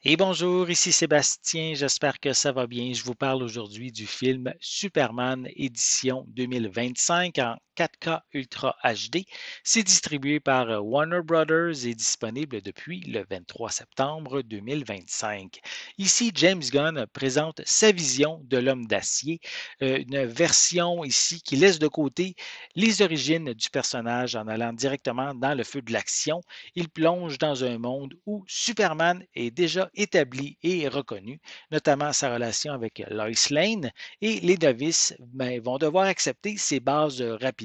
Et bonjour, ici Sébastien, j'espère que ça va bien. Je vous parle aujourd'hui du film Superman édition 2025 en 4K Ultra HD. C'est distribué par Warner Brothers et disponible depuis le 23 septembre 2025. Ici, James Gunn présente sa vision de l'homme d'acier, une version ici qui laisse de côté les origines du personnage en allant directement dans le feu de l'action. Il plonge dans un monde où Superman est déjà établi et reconnu, notamment sa relation avec Lois Lane, et les novices vont devoir accepter ses bases rapidement.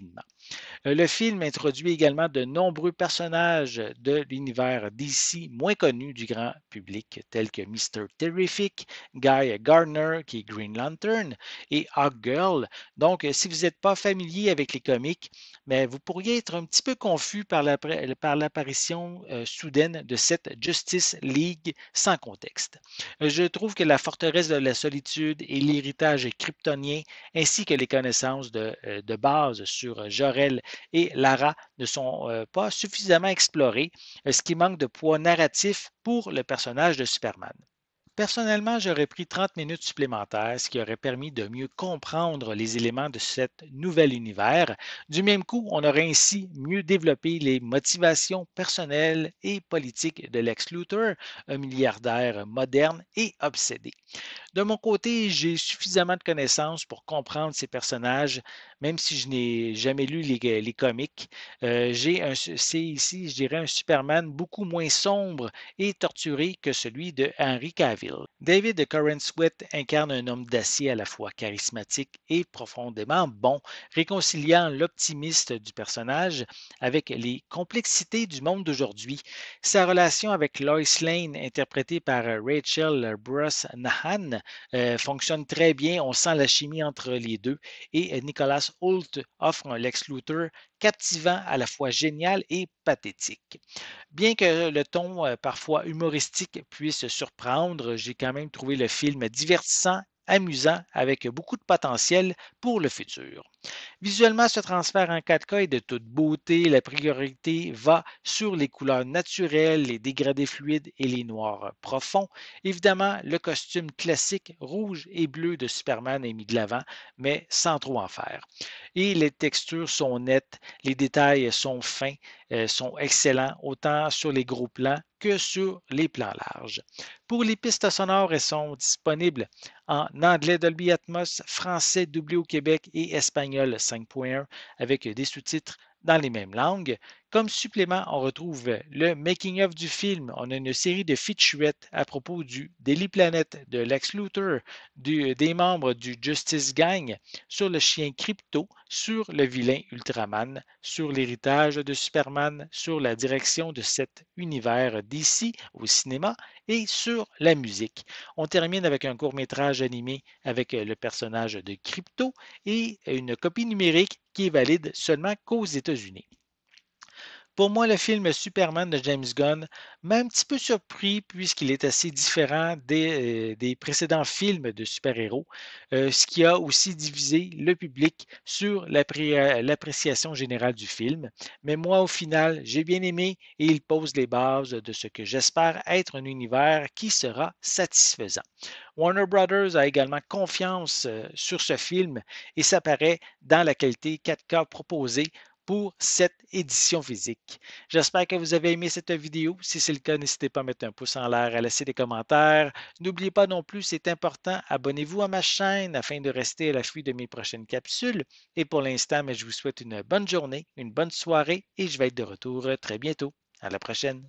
Le film introduit également de nombreux personnages de l'univers DC moins connus du grand public, tels que Mr. Terrific, Guy Gardner, qui est Green Lantern, et Hawkgirl. Donc, si vous n'êtes pas familier avec les comics, mais vous pourriez être un petit peu confus par l'apparition soudaine de cette Justice League sans contexte. Je trouve que la forteresse de la solitude et l'héritage kryptonien, ainsi que les connaissances de base sur Jor-El et Lara ne sont pas suffisamment explorées, ce qui manque de poids narratif pour le personnage de Superman. Personnellement, j'aurais pris 30 minutes supplémentaires, ce qui aurait permis de mieux comprendre les éléments de cet nouvel univers. Du même coup, on aurait ainsi mieux développé les motivations personnelles et politiques de Lex Luthor, un milliardaire moderne et obsédé. De mon côté, j'ai suffisamment de connaissances pour comprendre ces personnages, même si je n'ai jamais lu les comics. C'est ici, je dirais, un Superman beaucoup moins sombre et torturé que celui de Henry Cavill. David Corenswet incarne un homme d'acier à la fois charismatique et profondément bon, réconciliant l'optimiste du personnage avec les complexités du monde d'aujourd'hui. Sa relation avec Lois Lane, interprétée par Rachel Brosnahan, fonctionne très bien. On sent la chimie entre les deux. Et Nicholas Hoult offre un Lex Luthor captivant, à la fois génial et pathétique. Bien que le ton parfois humoristique puisse surprendre, j'ai quand même trouvé le film divertissant, amusant, avec beaucoup de potentiel pour le futur. Visuellement, ce transfert en 4K est de toute beauté. La priorité va sur les couleurs naturelles, les dégradés fluides et les noirs profonds. Évidemment, le costume classique rouge et bleu de Superman est mis de l'avant, mais sans trop en faire. Et les textures sont nettes, les détails sont fins, sont excellents, autant sur les gros plans que sur les plans larges. Pour les pistes sonores, elles sont disponibles en anglais Dolby Atmos, français doublé au Québec et espagnol 5.1 avec des sous-titres dans les mêmes langues. Comme supplément, on retrouve le making-of du film. On a une série de featurettes à propos du Daily Planet, de Lex Luthor, des membres du Justice Gang, sur le chien Crypto, sur le vilain Ultraman, sur l'héritage de Superman, sur la direction de cet univers d'ici au cinéma et sur la musique. On termine avec un court-métrage animé avec le personnage de Crypto et une copie numérique qui est valide seulement qu'aux États-Unis. Pour moi, le film Superman de James Gunn m'a un petit peu surpris puisqu'il est assez différent des précédents films de super-héros, ce qui a aussi divisé le public sur l'appréciation générale du film. Mais moi, au final, j'ai bien aimé et il pose les bases de ce que j'espère être un univers qui sera satisfaisant. Warner Brothers a également confiance sur ce film et ça paraît dans la qualité 4K proposée pour cette édition physique. J'espère que vous avez aimé cette vidéo. Si c'est le cas, n'hésitez pas à mettre un pouce en l'air, à laisser des commentaires. N'oubliez pas non plus, c'est important, abonnez-vous à ma chaîne afin de rester à l'affût de mes prochaines capsules. Et pour l'instant, je vous souhaite une bonne journée, une bonne soirée et je vais être de retour très bientôt. À la prochaine.